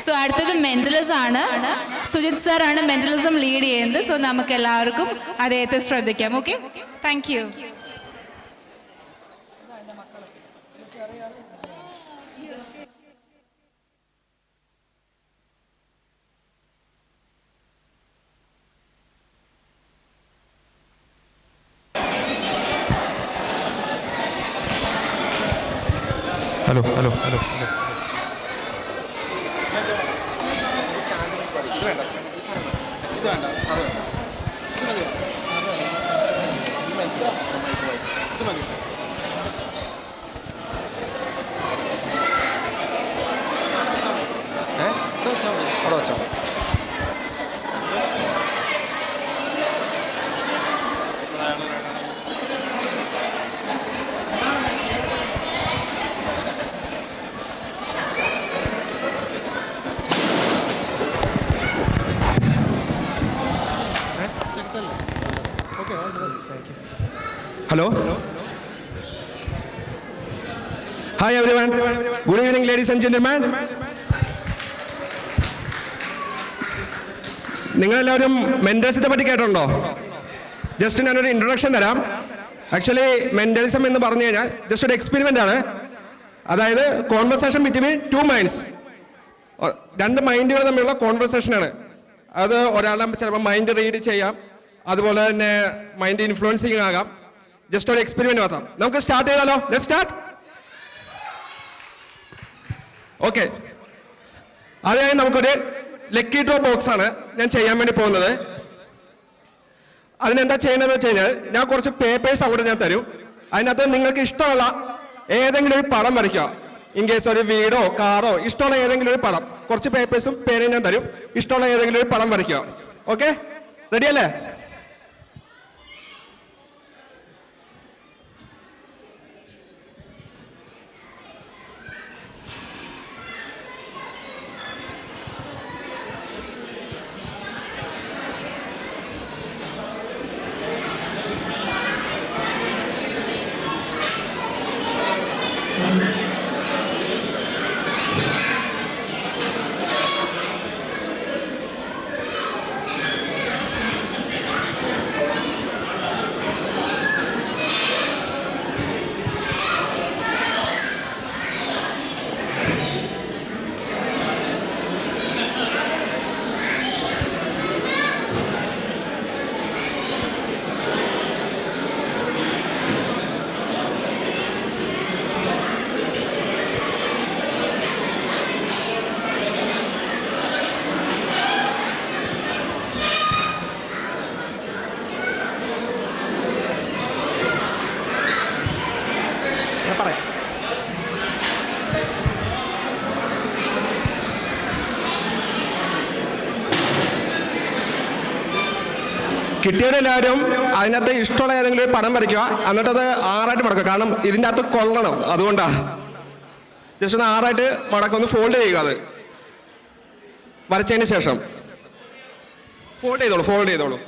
So അടുത്തത് mentalism ആണ്. Sujith sir ആണ് മെന്റലിസം ലീഡ് ചെയ്യുന്നത്. സോ നമുക്ക് എല്ലാവർക്കും അദ്ദേഹത്തെ ശ്രദ്ധിക്കാം. Okay, thank you. Hello hello hello അവിടെ വെച്ചോ. Hello. Hi everyone. Good evening, ladies and gentlemen. നിങ്ങളെല്ലാവരും മെന്റലിസത്തെ പറ്റി കേട്ടിട്ടുണ്ടോ? ജസ്റ്റ് ഞാനൊരു ഇൻട്രൊഡക്ഷൻ തരാം. ആക്ച്വലി മെന്റലിസം എന്ന് പറഞ്ഞു കഴിഞ്ഞാൽ ജസ്റ്റ് ഒരു എക്സ്പെരിമെൻ്റ് ആണ്. അതായത് കോൺവെർസേഷൻ ബിറ്റ്വീൻ ടു മൈൻഡ്സ്, രണ്ട് മൈൻഡുകൾ തമ്മിലുള്ള കോൺവെർസേഷനാണ്. അത് ഒരാളെ ചിലപ്പോൾ മൈൻഡ് റീഡ് ചെയ്യാം, അതുപോലെ തന്നെ മൈൻഡ് ഇൻഫ്ലുവൻസിങ് ആകാം. ജസ്റ്റ് ഒരു എക്സ്പെരിമെന്റ് മാത്രം. നമുക്ക് സ്റ്റാർട്ട് ചെയ്താലോ? Let's start. ഓക്കെ, അതായത് നമുക്കൊരു ലക്കി ഡ്രോ ബോക്സ് ആണ് ഞാൻ ചെയ്യാൻ വേണ്ടി പോകുന്നത്. അതിനെന്താ ചെയ്യണമെന്ന് വെച്ച് കഴിഞ്ഞാൽ ഞാൻ കുറച്ച് പേപ്പേഴ്സ് അവിടെ ഞാൻ തരും. അതിനകത്ത് നിങ്ങൾക്ക് ഇഷ്ടമുള്ള ഏതെങ്കിലും ഒരു പടം വരയ്ക്കുക. ഇൻ കേസ് ഒരു വീടോ കാറോ ഇഷ്ടമുള്ള ഏതെങ്കിലും ഒരു പടം, കുറച്ച് പേപ്പേഴ്സും പേരും ഞാൻ തരും. ഇഷ്ടമുള്ള ഏതെങ്കിലും ഒരു പടം വരയ്ക്കുക. ഓക്കെ, റെഡി അല്ലേ? കിട്ടിയവരെല്ലാവരും അതിനകത്ത് ഇഷ്ടമുള്ള ഏതെങ്കിലും ഒരു പടം വരയ്ക്കുക. എന്നിട്ടത് 6ആയിട്ട് മടക്കുക. കാരണം ഇതിൻ്റെ അകത്ത് കൊള്ളണം, അതുകൊണ്ടാണ്. ജസ്റ്റ് ഒന്ന് 6ആയിട്ട് മടക്കുക. ഒന്ന് ഫോൾഡ് ചെയ്യുക. അത് വരച്ചതിന് ശേഷം ഫോൾഡ് ചെയ്തോളൂ.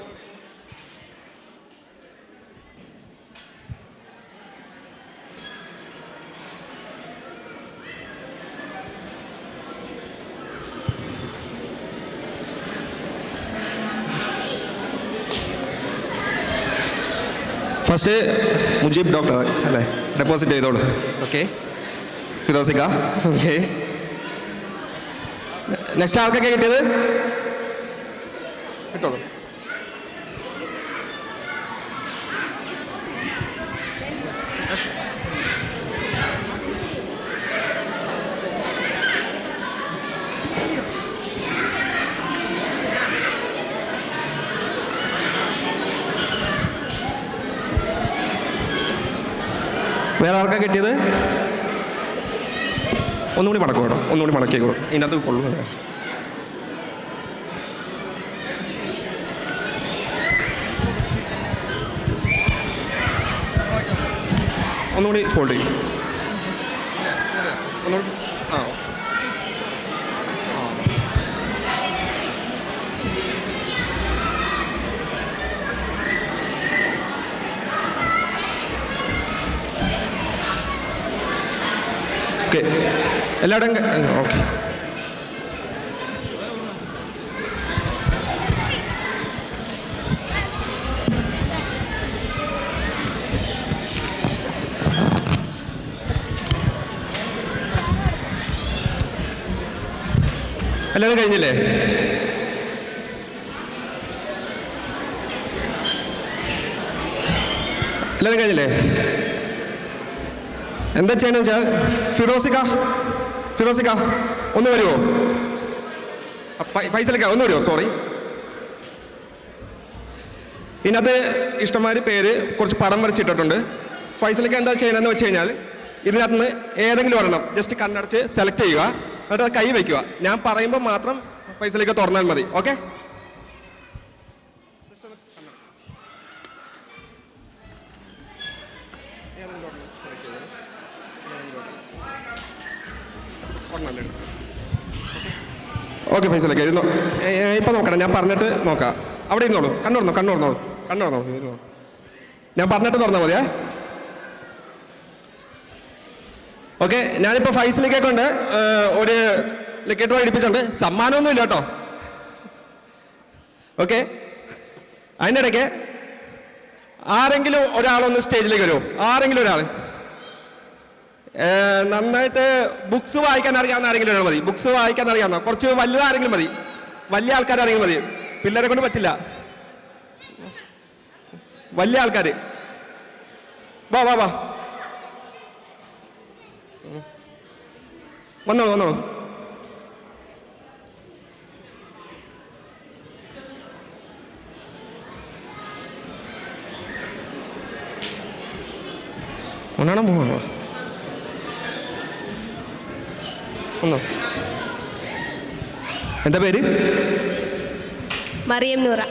ഫസ്റ്റ് മുജീബ് ഡോക്ടർ അല്ലേ, ഡെപ്പോസിറ്റ് ചെയ്തോളൂ. ഓക്കെ, ഫിറോസിക്ക. ഓക്കെ, നെക്സ്റ്റ് ആർക്കൊക്കെ കിട്ടിയത്? കിട്ടോളൂ. വേറെ ആർക്കാ കിട്ടിയത്? ഒന്നുകൂടി മടക്കും കേട്ടോ, ഒന്നുകൂടി മടക്കിക്കോളൂ. ഇതിനകത്ത് കൊള്ളു. ഒന്നുകൂടി ഫോൾഡ് ചെയ്യും. ഒന്നുകൂടി. ആ, ഓക്കെ, എല്ലാവരും ഓക്കെ. എല്ലാവരും കഴിഞ്ഞില്ലേ? എല്ലാവരും കഴിഞ്ഞില്ലേ? എന്താ ചെയ്യണമെന്ന് വെച്ചാൽ ഫിറോസിക്ക ഒന്ന് വരുമോ? ഫൈസലിക്ക ഒന്ന് വരുമോ? സോറി. ഇതിനകത്ത് ഇഷ്ടംമാതിരി പേര് കുറച്ച് പടം വരച്ചിട്ടിട്ടുണ്ട്. ഫൈസലിക്ക എന്താ ചെയ്യണമെന്ന് വെച്ച് കഴിഞ്ഞാൽ ഇതിനകത്ത് നിന്ന് ഏതെങ്കിലും ഒരെണ്ണം ജസ്റ്റ് കണ്ണടച്ച് സെലക്ട് ചെയ്യുക, എന്നിട്ട് അത് കൈ വയ്ക്കുക. ഞാൻ പറയുമ്പോൾ മാത്രം ഫൈസലിക്ക തുറന്നാൽ മതി. ഓക്കെ? ഓക്കെ ഫൈസലൊക്കെ ഇത് ഇപ്പം നോക്കണം, ഞാൻ പറഞ്ഞിട്ട് നോക്കാം. അവിടെ ഇരുന്നോളൂ, കണ്ണുറന്നോളൂ. ഞാൻ പറഞ്ഞിട്ട് തുറന്നാൽ മതിയേ. ഓക്കെ, ഞാനിപ്പോൾ ഫൈസലിക്കെ കൊണ്ട് ഒരു ലിക്കറ്റ് അടിപ്പിച്ചിട്ടുണ്ട്. സമ്മാനമൊന്നും ഇല്ല കേട്ടോ. ഓക്കെ, അതിൻ്റെ ഇടയ്ക്ക് ആരെങ്കിലും ഒരാളൊന്ന് സ്റ്റേജിലേക്ക് വരുമോ? ആരെങ്കിലും ഒരാൾ നന്നായിട്ട് ബുക്സ് വായിക്കാൻ അറിയാവുന്ന ആരെങ്കിലും ഒരാൾ മതി. ബുക്സ് വായിക്കാൻ അറിയാവുന്ന കുറച്ച് വലുതാരെങ്കിലും മതി, വലിയ ആൾക്കാരാരെങ്കിലും മതി. പിള്ളേരെ കൊണ്ട് പറ്റില്ല. വലിയ ആൾക്കാർ വാ വന്നോളൂ. ഒന്നാണോ മൂന്നാണോ? ഒന്നോ. എന്താ പേര്? മറിയം നൂറ.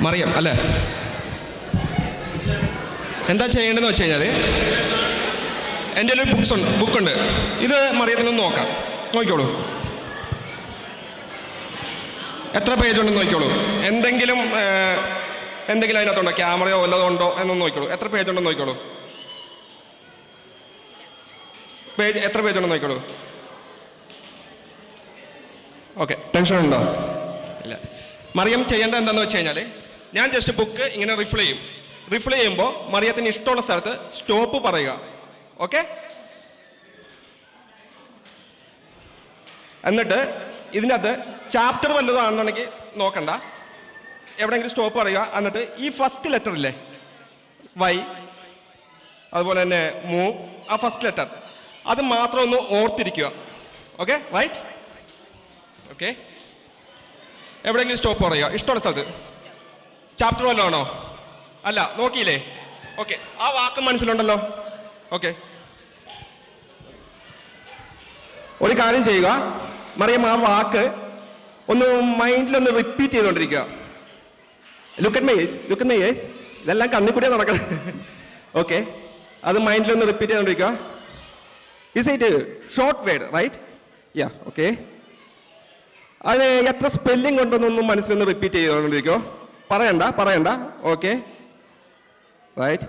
മറിയം അല്ലേ? എന്താ ചെയ്യേണ്ടതെന്ന് വെച്ച് കഴിഞ്ഞാൽ എൻ്റെ ഒരു ബുക്കുണ്ട്. ഇത് മറിയത്തിനൊന്ന് നോക്കാം. നോക്കിക്കോളൂ, എത്ര പേജ് ഉണ്ടെന്ന് നോക്കിക്കോളൂ. എന്തെങ്കിലും അതിനകത്തുണ്ടോ? ക്യാമറയോ വല്ലതും ഉണ്ടോ എന്നൊന്ന് നോക്കിക്കോളൂ. എത്ര പേജ് ഉണ്ടെന്ന് നോക്കിക്കോളൂ. എത്ര പേജ് ഉണ്ടെന്ന് നോക്കിക്കോളൂ. ഓക്കെ, ടെൻഷൻ ഉണ്ടോ? ഇല്ല. മറിയം ചെയ്യേണ്ടത് എന്താണെന്ന് വെച്ച് കഴിഞ്ഞാൽ ഞാൻ ജസ്റ്റ് ബുക്ക് ഇങ്ങനെ റിഫിൽ ചെയ്യുമ്പോൾ മറിയത്തിന് ഇഷ്ടമുള്ള സ്ഥലത്ത് സ്റ്റോപ്പ് പറയുക. ഓക്കെ, എന്നിട്ട് ഇതിനകത്ത് ചാപ്റ്റർ വല്ലതാണെന്നുണ്ടെങ്കിൽ നോക്കണ്ട, എവിടെയെങ്കിലും സ്റ്റോപ്പ് പറയുക. എന്നിട്ട് ഈ ഫസ്റ്റ് ലെറ്റർ ഇല്ലേ, വൈ, അതുപോലെ തന്നെ മൂവ്, ആ ഫസ്റ്റ് ലെറ്റർ അത് മാത്രം ഒന്ന് ഓർത്തിരിക്കുക. Okay, right? ഓക്കെ, എവിടെയെങ്കിലും സ്റ്റോപ്പ് പറയുക ഇഷ്ടമുള്ള സ്ഥലത്ത്. ചാപ്റ്റർ വല്ലതും ആണോ? അല്ല, നോക്കിയില്ലേ? ഓക്കെ, ആ വാക്ക് മനസ്സിലുണ്ടല്ലോ. ഓക്കെ, ഒരു കാര്യം ചെയ്യുക, മറിയം ആ വാക്ക് ഒന്ന് മൈൻഡിലൊന്ന് റിപ്പീറ്റ് ചെയ്തുകൊണ്ടിരിക്കുക. Look at my eyes. ഇതെല്ലാം കണ്ണിൽ കൂടിയാണ് നടക്കണം. ഓക്കെ, അത് മൈൻഡിലൊന്ന് റിപ്പീറ്റ് ചെയ്തുകൊണ്ടിരിക്കുക. Is it short word, right? Ya, okay. അത് എത്ര സ്പെല്ലിംഗ് ഉണ്ടെന്നൊന്നും മനസ്സിലൊന്ന് റിപ്പീറ്റ് ചെയ്തുകൊണ്ടിരിക്കുമോ? പറയണ്ട. Okay, right.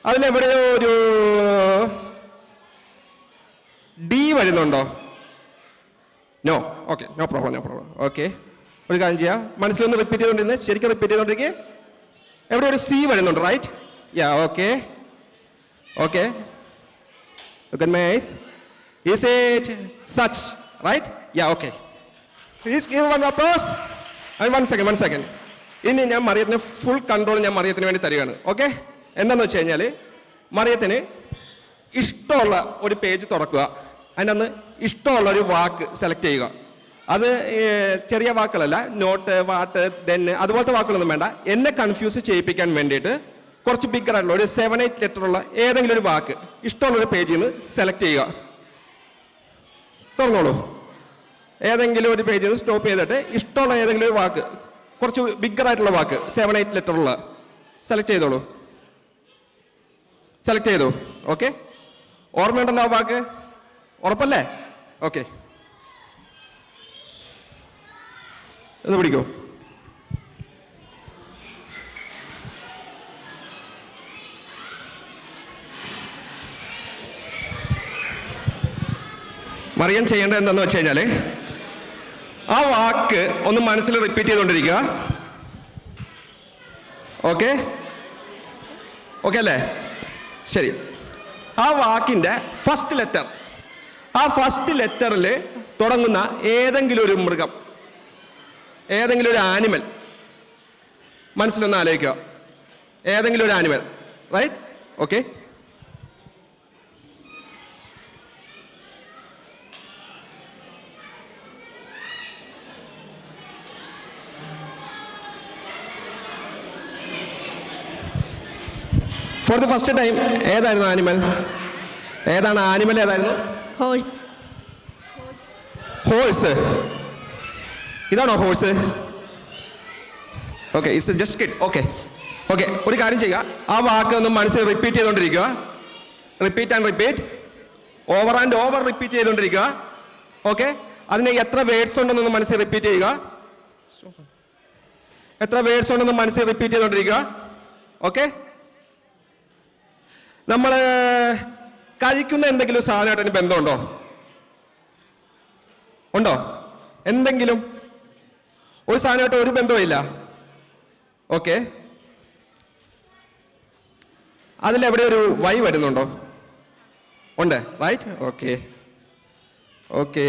അതിലെവിടെയോ ഒരു ഡി വരുന്നുണ്ടോ? No. Okay, no problem. Okay, ഒരു കാര്യം ചെയ്യാം, മനസ്സിലൊന്ന് റിപ്പീറ്റ് ചെയ്തുകൊണ്ടിരുന്നത്, ശരിക്കും റിപ്പീറ്റ് ചെയ്തുകൊണ്ടിരിക്കുക. എവിടെ ഒരു സി വരുന്നുണ്ട്, right? Ya, okay. Look at my eyes. Is it such, right? Yeah, okay. Please give one applause. And one second. ഇനി ഞാൻ മറിയത്തിന് ഫുൾ കൺട്രോൾ ഞാൻ മറിയത്തിന് വേണ്ടി തരികയാണ്. ഓക്കെ, എന്താണെന്ന് വെച്ച് കഴിഞ്ഞാൽ മറിയത്തിന് ഇഷ്ടമുള്ള ഒരു പേജ് തുറക്കുക. അതിൻ്റെ അന്ന് ഇഷ്ടമുള്ള ഒരു വാക്ക് സെലക്ട് ചെയ്യുക. അത് ചെറിയ വാക്കുകളല്ല, നോട്ട്, വാട്ട്, ദെൻ അതുപോലത്തെ വാക്കുകളൊന്നും വേണ്ട. എന്നെ കൺഫ്യൂസ് ചെയ്യിപ്പിക്കാൻ വേണ്ടിയിട്ട് കുറച്ച് ബിഗ്ഗർ ആയിട്ടുള്ള ഒരു 7-8 ലെറ്ററുള്ള ഏതെങ്കിലും ഒരു വാക്ക് ഇഷ്ടമുള്ളൊരു പേജിൽ നിന്ന് സെലക്ട് ചെയ്യുക. തുറന്നോളൂ. ഏതെങ്കിലും ഒരു പേജിൽ നിന്ന് സ്റ്റോപ്പ് ചെയ്തിട്ട് ഇഷ്ടമുള്ള ഏതെങ്കിലും ഒരു വാക്ക്, കുറച്ച് ബിഗ്ഗർ ആയിട്ടുള്ള വാക്ക്, 7-8 ലെറ്ററുള്ള സെലക്ട് ചെയ്തു. ഓക്കെ, ഓർമ്മയുണ്ടല്ലോ ആ വാക്ക്? ഉറപ്പല്ലേ? ഓക്കെ, ഒന്ന് പിടിക്കൂ. മറിയം ചെയ്യേണ്ടത് എന്താണെന്ന് വെച്ച് കഴിഞ്ഞാൽ ആ വാക്ക് ഒന്ന് മനസ്സിൽ റിപ്പീറ്റ് ചെയ്തുകൊണ്ടിരിക്കുക. ഓക്കെ അല്ലേ? ശരി. ആ വാക്കിൻ്റെ ഫസ്റ്റ് ലെറ്ററിൽ തുടങ്ങുന്ന ഏതെങ്കിലും ഒരു മൃഗം, ഏതെങ്കിലും ഒരു ആനിമൽ മനസ്സിലൊന്ന് ആലോചിക്കുക. ഏതെങ്കിലും ഒരു animal, right? Okay. For the first time ഏതായിരുന്നു ആനിമൽ? ഏതാണ് ആനിമൽ? ഏതായിരുന്നു? ഹോഴ്സ്. ഹോഴ്സ്. ഇതാണോ horse? Okay, it's just kid. Okay okay, ഒരു കാര്യം ചെയ്യുക, ആ വാക്ക് ഒന്ന് മനസ്സിൽ റിപ്പീറ്റ് ചെയ്തുകൊണ്ടിരിക്കുക. Repeat and repeat, over and over repeat ചെയ്തുകൊണ്ടിരിക്കുക. ഓക്കെ, അതിന് എത്ര വേർഡ്സ് ഉണ്ടെന്നൊന്ന് മനസ്സിൽ റിപ്പീറ്റ് ചെയ്യുക. എത്ര വേർഡ്സ് ഉണ്ടെന്ന് മനസ്സിൽ റിപ്പീറ്റ് ചെയ്തുകൊണ്ടിരിക്കുക. ഓക്കെ, നമ്മൾ കഴിക്കുന്ന എന്തെങ്കിലും സാധനമായിട്ട് അതിന് ബന്ധമുണ്ടോ? ഉണ്ടോ? എന്തെങ്കിലും ഒരു സാധനമായിട്ട് ഒരു ബന്ധവുമില്ല. ഓക്കെ, അതിലെവിടെ ഒരു വൈ വരുന്നുണ്ടോ? ഉണ്ട്, റൈറ്റ്? Okay okay.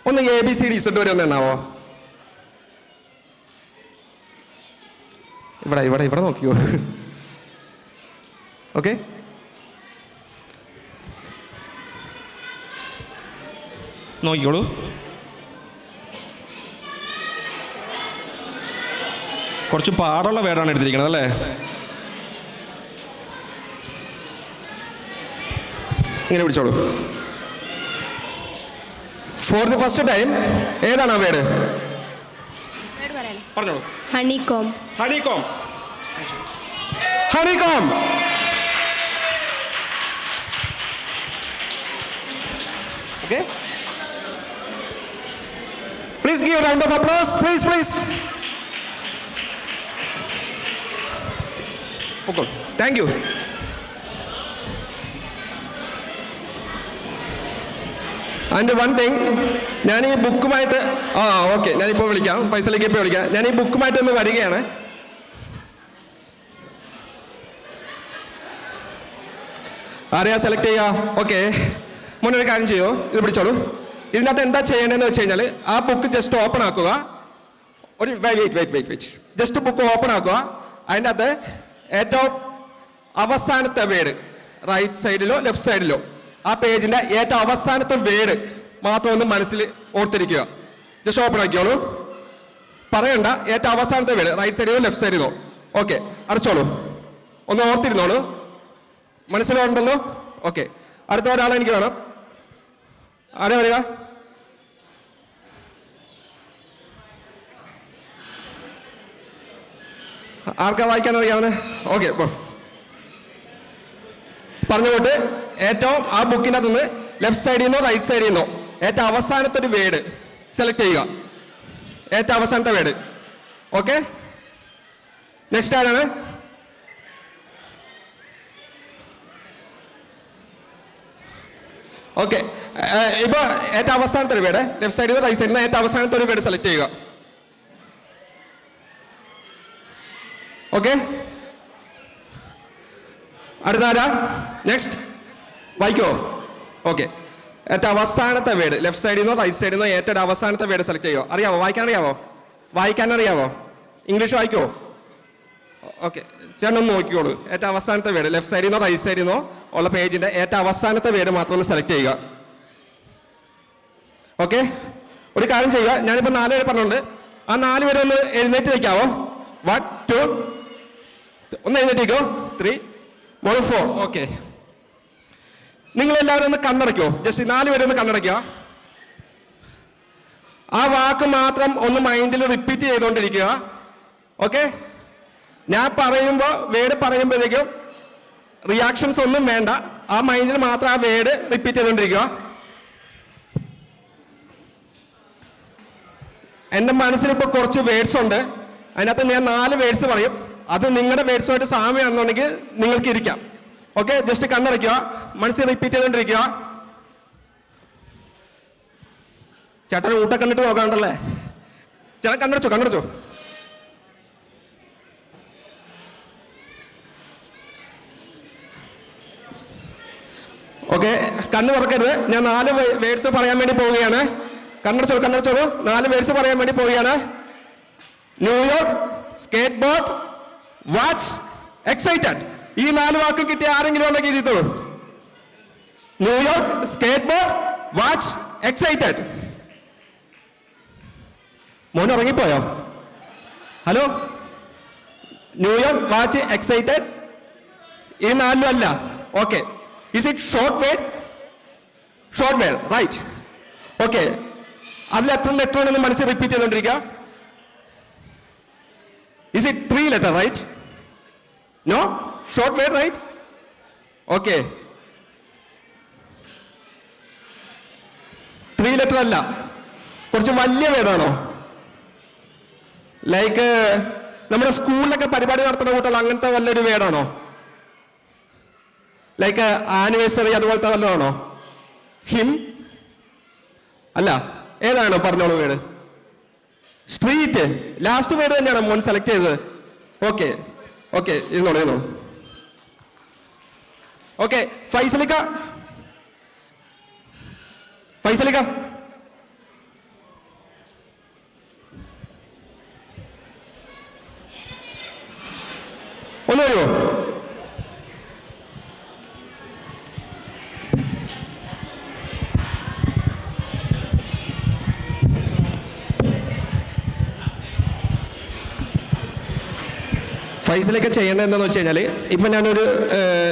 ഒന്ന് ABCD വരെ ഒന്ന് എണ്ണാവോ? ഇവിടെ ഇവിടെ ഇവിടെ നോക്കിയോ? ഓക്കെ, നോക്കിക്കോളൂ. കുറച്ച് പാടുള്ള വേടാണ് എടുത്തിരിക്കുന്നത് അല്ലേ? ഇങ്ങനെ പിടിച്ചോളൂ. ഫോർ ദി ഫസ്റ്റ് ടൈം ഏതാണ് ആ വേട്? പറഞ്ഞോളൂ. Honeycomb. Honeycomb. Honeycomb. Okay, please give a round of applause, please. Okay, thank you. And one thing, ഞാൻ ഈ ബുക്കുമായിട്ട് ഓക്കെ, ഞാനിപ്പോൾ വിളിക്കാം, ഫൈസലേക്ക് ഇപ്പോൾ വിളിക്കാം. ഞാൻ ഈ ബുക്കുമായിട്ട് ഒന്ന് വരികയാണ്. ആരെയാ സെലക്ട് ചെയ്യുക? ഓക്കെ, മുന്നൊരു കാര്യം ചെയ്യോ, ഇത് പിടിച്ചോളൂ. ഇതിനകത്ത് എന്താ ചെയ്യേണ്ടതെന്ന് വെച്ച് കഴിഞ്ഞാൽ ആ ബുക്ക് ജസ്റ്റ് ഓപ്പൺ ആക്കുക. ഒരു വെയിറ്റ്, ജസ്റ്റ് ബുക്ക് ഓപ്പൺ ആക്കുക. അതിൻ്റെ അകത്ത് ഏറ്റവും അവസാനത്തെ വേർഡ് റൈറ്റ് സൈഡിലോ ലെഫ്റ്റ് സൈഡിലോ ആ പേജിൻ്റെ ഏറ്റവും അവസാനത്തെ വേർഡ് മാത്രം ഒന്ന് മനസ്സിൽ ഓർത്തിരിക്കുക. ജസ്റ്റ് ഓപ്പൺ ആക്കിയോളൂ, പറയണ്ട. ഏറ്റവും അവസാനത്തെ വേർഡ് റൈറ്റ് സൈഡിലോ ലെഫ്റ്റ് സൈഡിലോ. ഓക്കെ, അടച്ചോളൂ, ഒന്ന് ഓർത്തിരുന്നോളൂ. മനസ്സിലുണ്ടല്ലോ? ഓക്കെ, അടുത്ത ഒരാളെ എനിക്ക് വേണം. ആരെ വരിക? ആർക്കാ വായിക്കാൻ അറിയാവുന്ന? ഓക്കെ, പറഞ്ഞുകൊണ്ട് ഏറ്റവും ആ ബുക്കിനകത്ത് നിന്ന് ലെഫ്റ്റ് സൈഡിൽ നിന്നോ റൈറ്റ് സൈഡിൽ നിന്നോ ഏറ്റവും അവസാനത്തെ ഒരു വേർഡ് സെലക്ട് ചെയ്യുക. ഏറ്റവും അവസാനത്തെ വേർഡ്. ഓക്കെ, നെക്സ്റ്റ് ആരാണ്? ഓക്കെ, ഇപ്പൊ ഏറ്റവും അവസാനത്തെ ഒരു വേർഡ് ലെഫ്റ്റ് സൈഡിൽ നിന്ന് റൈറ്റ് സൈഡിൽ നിന്ന് ഏറ്റവും അവസാനത്തെ ഒരു വേർഡ് സെലക്ട് ചെയ്യുക. ഓക്കെ, അടുത്താരാ? നെക്സ്റ്റ് വായിക്കോ? ഓക്കെ, ഏറ്റവും അവസാനത്തെ വേർഡ് ലെഫ്റ്റ് സൈഡിൽ നിന്നോ റൈറ്റ് സൈഡിൽ നിന്നോ ഏറ്റവും അവസാനത്തെ വേർഡ് സെലക്ട് ചെയ്യുമോ? അറിയാവോ? വായിക്കാൻ അറിയാവോ? ഇംഗ്ലീഷ് വായിക്കോ? ഓക്കെ, ചേട്ടൻ ഒന്ന് നോക്കിക്കോളൂ. ഏറ്റവും അവസാനത്തെ വേർഡ് ലെഫ്റ്റ് സൈഡിൽ നിന്നോ റൈറ്റ് സൈഡിൽ നിന്നോ ഉള്ള പേജിന്റെ ഏറ്റവും അവസാനത്തെ വേർഡ് മാത്രം ഒന്ന് സെലക്ട് ചെയ്യുക. ഓക്കെ, ഒരു കാര്യം ചെയ്യുക, ഞാനിപ്പോൾ 4 പേര് പറഞ്ഞുണ്ട്. ആ 4 പേര് ഒന്ന് എഴുന്നേറ്റ് നിൽക്കാവോ? 1 2 ഒന്ന് എഴുന്നേറ്റിക്കോ. 3 4. ഓക്കെ, നിങ്ങളെല്ലാവരും ഒന്ന് കണ്ണടയ്ക്കോ. ജസ്റ്റ് 4 പേര് ഒന്ന് കണ്ണടയ്ക്കുക. ആ വാക്ക് മാത്രം ഒന്ന് മൈൻഡിൽ റിപ്പീറ്റ് ചെയ്തുകൊണ്ടിരിക്കുക. ഓക്കെ, ഞാൻ പറയുമ്പോൾ വേർഡ് പറയുമ്പോഴേക്കും റിയാക്ഷൻസ് ഒന്നും വേണ്ട. ആ മൈൻഡിൽ മാത്രം ആ വേർഡ് റിപ്പീറ്റ് ചെയ്തുകൊണ്ടിരിക്കുക. എൻ്റെ മനസ്സിൽ ഇപ്പോൾ കുറച്ച് വേർഡ്സ് ഉണ്ട്. അതിനകത്ത് ഞാൻ 4 വേർഡ്സ് പറയും. അത് നിങ്ങളുടെ വേർഡ്സുമായിട്ട് സാമ്യമാണെന്നുണ്ടെങ്കിൽ നിങ്ങൾക്ക് ഇരിക്കാം. ഓക്കെ, ജസ്റ്റ് കണ്ണടയ്ക്കുക, മനസ്സിൽ റിപ്പീറ്റ് ചെയ്തുകൊണ്ടിരിക്കുക. ചേട്ടൻ ഊട്ട കണ്ടിട്ട് നോക്കാണ്ടല്ലേ? ചേട്ടൻ കണ്ണടച്ചോ. ഓക്കെ, കണ്ണ് തുറക്കരുത്. ഞാൻ 4 വേർഡ്സ് പറയാൻ വേണ്ടി പോവുകയാണ്. കണ്ണടച്ചോളൂ. 4 വേർഡ്സ് പറയാൻ വേണ്ടി പോവുകയാണ്. New York, skateboard, watch, excited. ഈ 4 വാക്കും കിട്ടിയ ആരെങ്കിലും ഉണ്ടെങ്കിൽ എഴുതിത്തോളൂ. New York, skateboard, watch, excited. മോൻ ഉറങ്ങിപ്പോയോ? ഹലോ, ന്യൂയോർക്ക്, വാച്ച്, എക്സൈറ്റഡ്, ഈ 4 അല്ല. Okay, is it short word? Short word, right. Okay, അതിൽ എത്ര ലെറ്റർ ആണെന്ന് മനസ്സിൽ റിപ്പീറ്റ് ചെയ്തോണ്ടിരിക്കുക. Is it 3 letter, right? No, short word, right? Okay, 3 letter അല്ല, കുറച്ച് വലിയ വേർഡാണോ? ലൈക്ക് നമ്മുടെ സ്കൂളിലൊക്കെ പരിപാടി നടത്തുന്ന കൂട്ടൽ അങ്ങനത്തെ വല്ലൊരു വേർഡാണോ? ലൈക്ക് ആനിവേഴ്സറി അതുപോലത്തെ വല്ലതാണോ? ഹിം അല്ല, ഏതാണോ? പറഞ്ഞോളൂ വേർഡ്. സ്ട്രീറ്റ്, ലാസ്റ്റ് വേർഡ് തന്നെയാണോ മോൻ സെലക്ട് ചെയ്തത്? ഓക്കെ, ഇരുന്നോളൂ. ഓക്കെ, ഫൈസലിക്ക ഒന്ന് വരുമോ? ഫൈസലൊക്കെ ചെയ്യേണ്ടത് എന്താണെന്ന് വെച്ച് കഴിഞ്ഞാൽ, ഇപ്പം ഞാനൊരു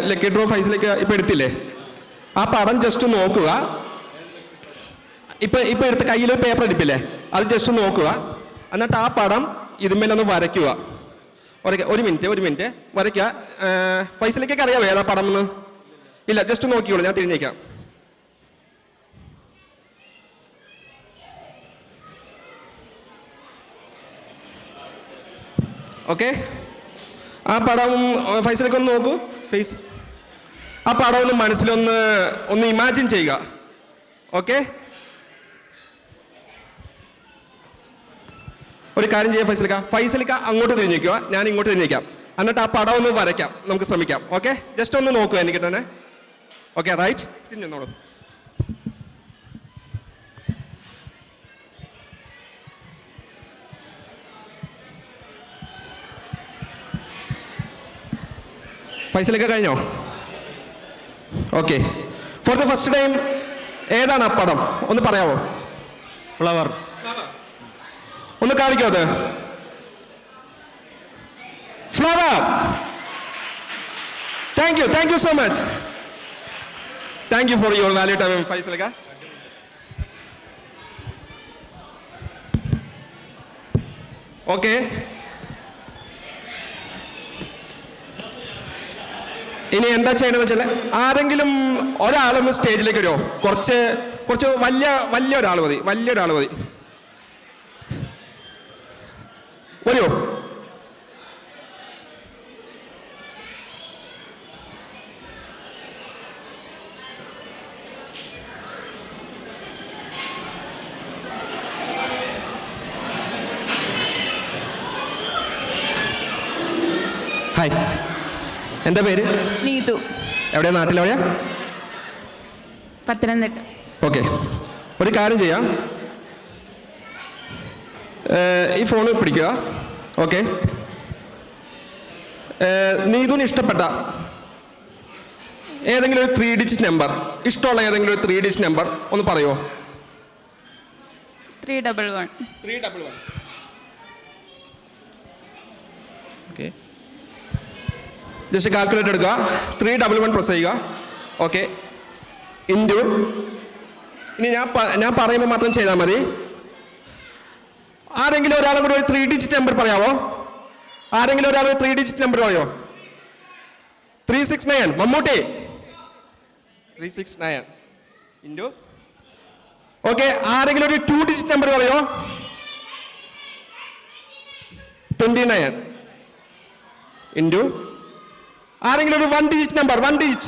ലക്കി ഡ്രോ ഫൈസലൊക്കെ ഇപ്പം എടുത്തില്ലേ, ആ പടം ജസ്റ്റ് നോക്കുക. ഇപ്പം എടുത്ത് കയ്യിലൊരു പേപ്പർ എടുപ്പില്ലേ, അത് ജസ്റ്റ് നോക്കുക. എന്നിട്ട് ആ പടം ഇതിന്മേലൊന്ന് വരയ്ക്കുക. ഒരു മിനിറ്റ് വരയ്ക്കുക. ഫൈസലിക്കൊക്കെ അറിയാവോ ഏതാ പടം എന്ന്? ഇല്ല, ജസ്റ്റ് നോക്കിയോളൂ, ഞാൻ തിരിഞ്ഞേക്കാം. ഓക്കെ, ആ പടം ഫൈസലൊക്കെ ഒന്ന് നോക്കൂ. ആ പടം ഒന്ന് മനസ്സിലൊന്ന് ഇമാജിൻ ചെയ്യുക. ഓക്കെ, ഒരു കാര്യം ചെയ്യാം. ഫൈസലിക്ക അങ്ങോട്ട് തിരിഞ്ഞേക്കുക, ഞാൻ ഇങ്ങോട്ട് തിരിഞ്ഞേക്കാം. എന്നിട്ട് ആ പടം ഒന്ന് വരയ്ക്കാം, നമുക്ക് ശ്രമിക്കാം. ഓക്കെ, ജസ്റ്റ് ഒന്ന് നോക്കുക എനിക്ക് തന്നെ. ഓക്കെ, റൈറ്റ്, തിരിഞ്ഞോളൂ. ഫൈസലൊക്കെ കഴിഞ്ഞോ? Okay, for the first time ഏതാണ് ആ പടം ഒന്ന് പറയാമോ? ഫ്ലവർ. ഒന്ന് കാണിക്കോ അത്? Flower. Thank you so much. Thank you for your value time ഫൈസലക്ക. ഓക്കെ, ഇനി എന്താ ചെയ്യണമെന്ന് വെച്ചാൽ, ആരെങ്കിലും ഒരാളൊന്ന് സ്റ്റേജിലേക്ക് വരുമോ? കുറച്ച് വലിയ ഒരാൾ മതി. വരുമോ? ഹായ്, എന്താ പേര്? നീതു. എവിടെയാ? നാട്ടിലെവിടെയാ? പത്തനംതിട്ട. ഓക്കെ, ഒരു കാര്യം ചെയ്യാം. ഈ ഫോൺ പിടിക്കുക. ഓക്കെ, നീതുവിന് ഇഷ്ടപ്പെട്ട ഏതെങ്കിലും ഒരു 3 digit നമ്പർ, ഇഷ്ടമുള്ള ഏതെങ്കിലും ഒരു 3 digit നമ്പർ ഒന്ന് പറയുമോ? 311. 311. ഓക്കെ, ജസ്റ്റ് കാൽക്കുലേറ്റർ എടുക്കുക. 311 പ്രസ് ചെയ്യുക. ഓക്കെ, ഇൻറ്റു, ഇനി ഞാൻ പറയുമ്പോൾ മാത്രം ചെയ്താൽ മതി. ആരെങ്കിലും ഒരാളും കൂടി ഒരു 3 digit നമ്പർ പറയാമോ? ആരെങ്കിലും ഒരാൾ 3 digit നമ്പർ പറയോ? 369. മമ്മൂട്ടി. 369 ഇൻറ്റു. ഓക്കെ, ആരെങ്കിലും ഒരു 2 digit നമ്പർ പറയോ? 29 ഇൻറ്റു. ആരെങ്കിലും ഒരു 1 digit number, 1 digit,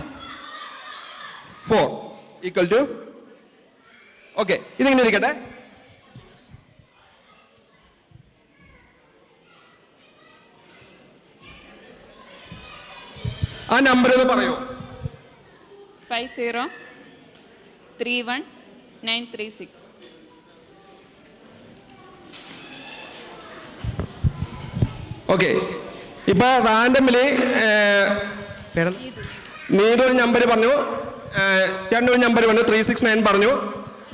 4 equal to. Okay, ഇതിങ്ങനെ ഇരിക്കട്ടെ. ആ നമ്പർ എന്ന് പറയൂ. 5031 936. ഓക്കെ, ഇപ്പൊ റാൻഡമില് നീതു ഒരു നമ്പർ പറഞ്ഞു, ചേട്ടൻ ഒരു നമ്പർ പറഞ്ഞു, 369 പറഞ്ഞു,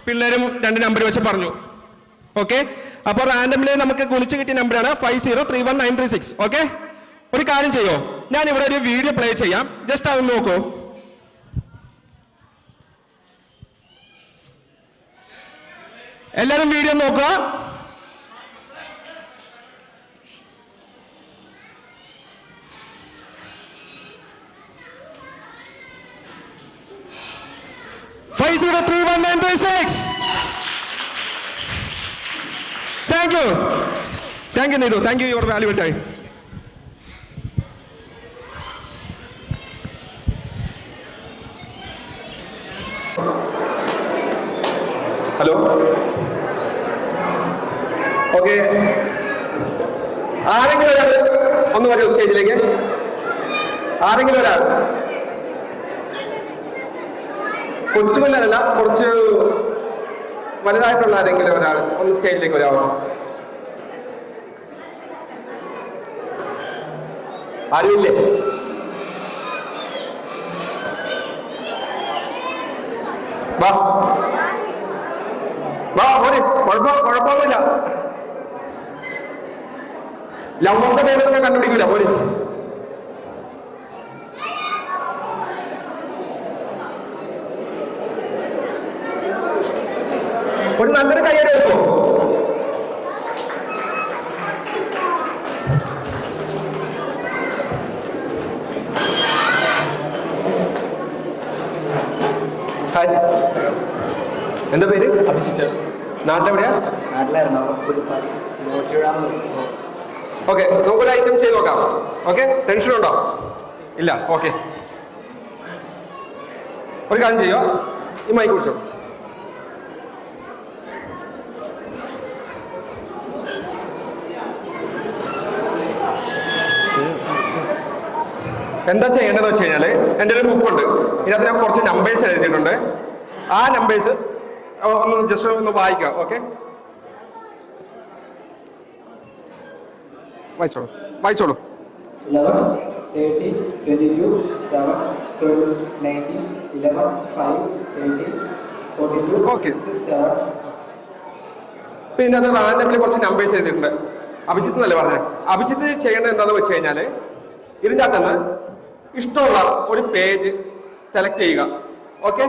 പിള്ളേരും 2 നമ്പർ വെച്ച് പറഞ്ഞു. ഓക്കെ, അപ്പോൾ റാൻഡമില് നമുക്ക് ഗുണിച്ച് കിട്ടിയ നമ്പറാണ് 5031 936. ഓക്കെ, ഒരു കാര്യം ചെയ്യോ, ഞാൻ ഇവിടെ ഒരു വീഡിയോ പ്ലേ ചെയ്യാം, ജസ്റ്റ് അത് നോക്കൂ. എല്ലാവരും വീഡിയോ നോക്കുക. Thank you. Thank you, Needu. Thank you your valuable time. Hello. Okay. ആരെങ്കിലും ഒരാൾ ഒന്ന് വരൂ സ്റ്റേജിലേക്ക്. ആരെങ്കിലും ഒരാൾ കൊച്ചുപിള്ളേരല്ല, കുറച്ച് വലുതായിട്ടുള്ള ആരെങ്കിലും ഒരാൾ ഒന്ന് സ്റ്റേജിലേക്ക് വരാമോ? ആരുമില്ലേ? വാ വാ, പോരെ, കുഴപ്പമൊന്നുമില്ല. ലവ്വന്റെ പേരൊക്കെ കണ്ടുപിടിക്കൂല, പോരെ. ഒരു നല്ലൊരു കയ്യടി വെക്കോ? ഹായ്, എന്താ പേര്? അഭിജിത്ത്. നാട്ടിലെവിടെയാ? നാട്ടിലായിരുന്നു. ഓക്കെ, നമുക്കൊരു ഐറ്റം ചെയ്ത് നോക്കാം. ഓക്കെ, ടെൻഷൻ ഉണ്ടോ? ഇല്ല. ഓക്കെ, ഒരു കാര്യം ചെയ്യോ, ഈ മൈക്ക് കുടിച്ചോ. എന്താ ചെയ്യേണ്ടതെന്ന് വെച്ച് കഴിഞ്ഞാൽ, എൻ്റെ ഒരു ബുക്കുണ്ട്, ഇതിനകത്ത് ഞാൻ കുറച്ച് നമ്പേഴ്സ് എഴുതിയിട്ടുണ്ട്. ആ നമ്പേഴ്സ് ഒന്ന് ജസ്റ്റ് ഒന്ന് വായിക്കാം. ഓക്കെ, വായിച്ചോളൂ. 11 30 22 7 12 19 11 5 18 42 Okay. 7. പിന്നെ അത് റാൻഡമിൽ കുറച്ച് നമ്പേഴ്സ് എഴുതിയിട്ടുണ്ട്. അഭിജിത്ത് എന്നല്ലേ പറഞ്ഞത്? അഭിജിത്ത് ചെയ്യേണ്ടത് എന്താണെന്ന് വെച്ച് കഴിഞ്ഞാൽ, ഇതിൻ്റെ അകത്തുനിന്ന് ഇഷ്ടമുള്ള ഒരു പേജ് സെലക്ട് ചെയ്യുക. ഓക്കെ,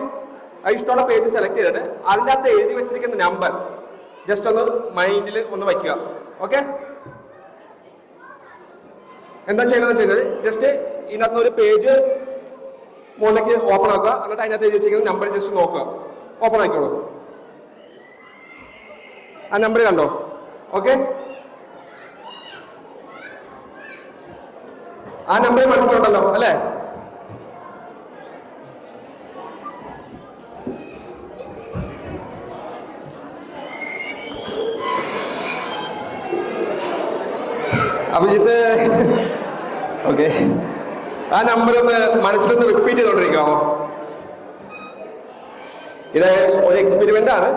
ആ ഇഷ്ടമുള്ള പേജ് സെലക്ട് ചെയ്തിട്ട് അതിൻ്റെ അകത്ത് എഴുതി വെച്ചിരിക്കുന്ന നമ്പർ ജസ്റ്റ് ഒന്ന് മൈൻഡിൽ ഒന്ന് വയ്ക്കുക. ഓക്കെ, എന്താ ചെയ്യണമെന്ന് വെച്ച് കഴിഞ്ഞാൽ, ജസ്റ്റ് ഇതിനകത്ത് ഒരു പേജ് മുകളിലേക്ക് ഓപ്പൺ ആക്കുക, എന്നിട്ട് അതിനകത്ത് എഴുതി വെച്ചിരിക്കുന്ന നമ്പർ ജസ്റ്റ് നോക്കുക. ഓപ്പൺ ആക്കിക്കോളൂ. ആ നമ്പർ കണ്ടോ? ഓക്കെ, ആ നമ്പർ മനസ്സിലുണ്ടല്ലോ അല്ലേ? അഭിജിത്ത്, ഓക്കെ, ആ നമ്പർ ഒന്ന് മനസ്സിലൊന്ന് റിപ്പീറ്റ് ചെയ്തോണ്ടിരിക്കാമോ? ഇത് ഒരു എക്സ്പെരിമെന്റ് ആണ്,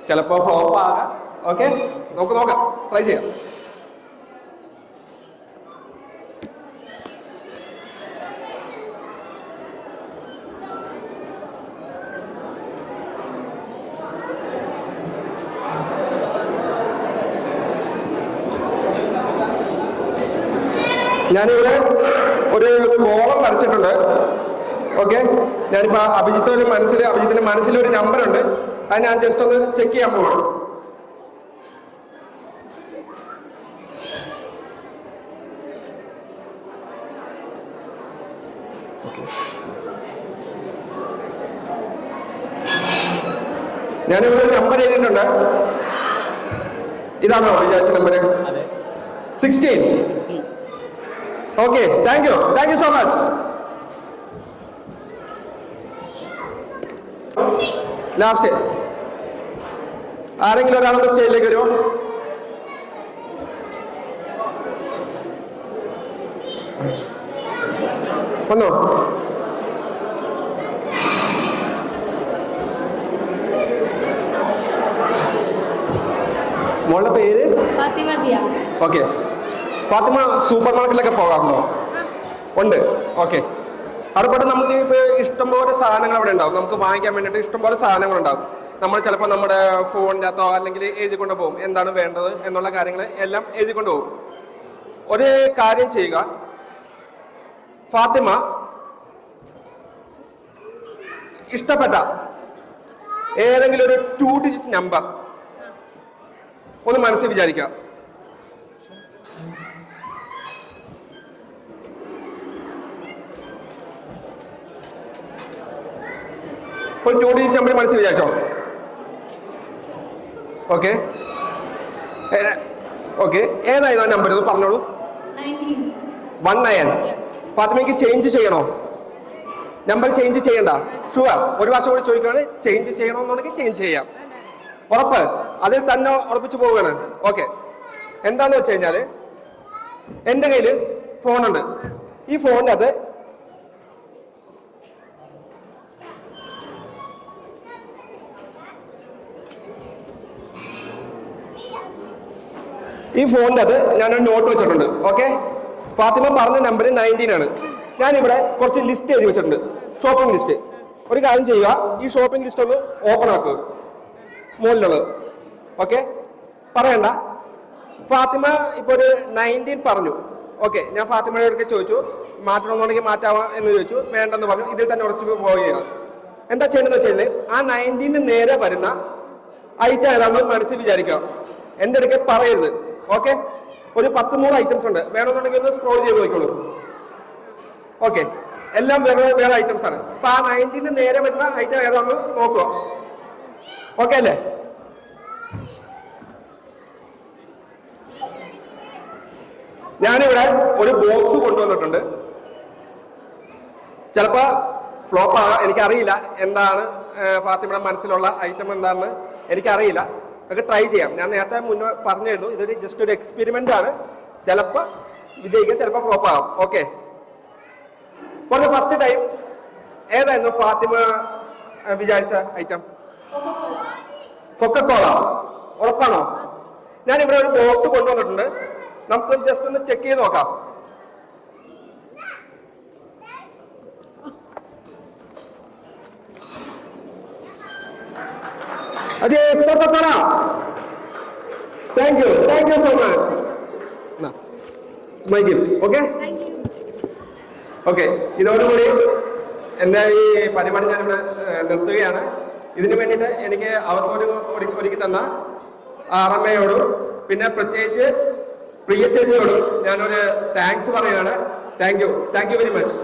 ചിലപ്പോ ഫ്ലോപ്പ് ആകാം. ഓക്കെ, നമുക്ക് നോക്കാം, ട്രൈ ചെയ്യാം. ഞാനിവിടെ ഒരു കോളം വരച്ചിട്ടുണ്ട്. ഓക്കെ, ഞാനിപ്പോൾ അഭിജിത്തിന്റെ മനസ്സിൽ ഒരു നമ്പർ ഉണ്ട്, അത് ഞാൻ ജസ്റ്റ് ഒന്ന് ചെക്ക് ചെയ്യാൻ പോവാണ്. ഞാനിവിടെ ഒരു നമ്പർ എഴുതിയിട്ടുണ്ട്. ഇതാണോ വിചാരിച്ച number? 16. Okay, thank you so much. Last ആരെങ്കിലും ഒരാളൊന്ന് സ്റ്റേജിലേക്ക് വരുമോ? വന്നോ? മോളുടെ പേര്? ഫാത്തിമ സിയ. ഓക്കെ. ഫാത്തിമ സൂപ്പർ മാർക്കറ്റിലൊക്കെ പോകാറുണ്ടോ? ഉണ്ട്. ഓക്കെ. അതുപോലെ നമുക്ക് ഇപ്പോൾ ഇഷ്ടംപോലെ സാധനങ്ങൾ അവിടെ ഉണ്ടാവും. നമുക്ക് വാങ്ങിക്കാൻ വേണ്ടിയിട്ട് ഇഷ്ടംപോലെ സാധനങ്ങളുണ്ടാവും. നമ്മൾ ചിലപ്പോൾ നമ്മുടെ ഫോണിൻ്റെ അകത്തോ അല്ലെങ്കിൽ എഴുതിക്കൊണ്ട് പോകും എന്താണ് വേണ്ടത് എന്നുള്ള കാര്യങ്ങൾ എല്ലാം എഴുതിക്കൊണ്ട് പോകും. ഒരു കാര്യം ചെയ്യുക, ഫാത്തിമ ഇഷ്ടപ്പെട്ട ഏതെങ്കിലും ഒരു 2 ഡിജിറ്റ് നമ്പർ ഒന്ന് മനസ്സിൽ വിചാരിക്കുക. ഒരു 2 ഡിജിറ്റ് നമ്പർ മനസ്സിൽ വിചാരിച്ചോ? ഓക്കെ. ഓക്കെ, ഏതായിരുന്നു ആ നമ്പർ? പറഞ്ഞോളൂ. 19. ഫാത്തിമയ്ക്ക് ചേഞ്ച് ചെയ്യണോ? നമ്പർ ചേഞ്ച് ചെയ്യണ്ട? ഷുവർ. ഒരു വർഷം കൂടി ചോദിക്കുകയാണ്, ചേഞ്ച് ചെയ്യണമെന്നുണ്ടെങ്കിൽ ചേഞ്ച് ചെയ്യാം. ഉറപ്പ്? അതിൽ തന്നെ ഉറപ്പിച്ചു പോവുകയാണ്. ഓക്കെ. എന്താന്ന് വെച്ച് കഴിഞ്ഞാൽ എൻ്റെ കയ്യിൽ ഫോണുണ്ട്. ഈ ഫോണിൻ്റെ അത് ഞാനൊരു നോട്ട് വെച്ചിട്ടുണ്ട്. ഓക്കെ. ഫാത്തിമ പറഞ്ഞ നമ്പർ 19 ആണ്. ഞാനിവിടെ കുറച്ച് ലിസ്റ്റ് എഴുതി വെച്ചിട്ടുണ്ട്, ഷോപ്പിംഗ് ലിസ്റ്റ്. ഒരു കാര്യം ചെയ്യുക, ഈ ഷോപ്പിംഗ് ലിസ്റ്റ് ഒന്ന് ഓപ്പൺ ആക്കുക, മുകളിലുള്ളത്. ഓക്കെ, പറയണ്ട. ഫാത്തിമ ഇപ്പോൾ ഒരു 19 പറഞ്ഞു. ഓക്കെ, ഞാൻ ഫാത്തിമയോടൊക്കെ ചോദിച്ചു മാറ്റണമെന്നുണ്ടെങ്കിൽ മാറ്റാവാം എന്ന് ചോദിച്ചു. വേണ്ടെന്ന് പറഞ്ഞു. ഇതിൽ തന്നെ ഉറച്ചു പോവുകയാണ്. എന്താ ചെയ്യേണ്ടതെന്ന് വെച്ച് കഴിഞ്ഞാൽ ആ 19 നേരെ വരുന്ന ഐറ്റം ഏതാണെന്ന് മനസ്സിൽ വിചാരിക്കുക. എൻ്റെ അടുക്കൽ പറയരുത്. ഓക്കെ. ഒരു 13 ഐറ്റംസ് ഉണ്ട്. വേണമെന്നുണ്ടെങ്കിൽ ഒന്ന് സ്ക്രോൾ ചെയ്ത് നോക്കിക്കോളൂ. ഓക്കെ, എല്ലാം വേറെ ഐറ്റംസ് ആണ്. അപ്പൊ ആ 19 നേരെ വരുന്ന ഐറ്റം ഏതാണെന്ന് നോക്കുക. ഓക്കെ അല്ലേ? ഞാനിവിടെ ഒരു ബോക്സ് കൊണ്ടുവന്നിട്ടുണ്ട്. ചിലപ്പോ ഫ്ലോപ്പ് ആകാം, എനിക്കറിയില്ല എന്താണ് ഫാത്തിമയുടെ മനസ്സിലുള്ള ഐറ്റം എന്താണെന്ന് എനിക്കറിയില്ല. നമുക്ക് ട്രൈ ചെയ്യാം. ഞാൻ നേരത്തെ മുന്നേ പറഞ്ഞിരുന്നു, ഇതൊരു ജസ്റ്റ് ഒരു എക്സ്പെരിമെന്റ് ആണ്. ചിലപ്പോൾ വിജയിക്കാം, ചിലപ്പോൾ ഫ്ലോപ്പ് ആകാം. Okay. For the first time ഏതായിരുന്നു ഫാത്തിമ വിചാരിച്ച ഐറ്റം? കൊക്കക്കോള. ഉറപ്പാണോ? ഞാനിവിടെ ഒരു ബോക്സ് കൊണ്ടുവന്നിട്ടുണ്ട്. നമുക്ക് ജസ്റ്റ് ഒന്ന് ചെക്ക് ചെയ്ത് നോക്കാം. അതെ, Coca Cola. Thank you so much. It's my gift. Okay. Okay, ഇതോടുകൂടി എൻ്റെ ഈ പരിപാടി ഞാനിവിടെ നിർത്തുകയാണ്. ഇതിനു വേണ്ടിയിട്ട് എനിക്ക് അവസരം ഒരുക്കി തന്ന ആറമ്മയോടും പിന്നെ പ്രത്യേകിച്ച് പ്രിയ ചേച്ചിയോടും ഞാനൊരു താങ്ക്സ് പറയുകയാണ്. Thank you very much.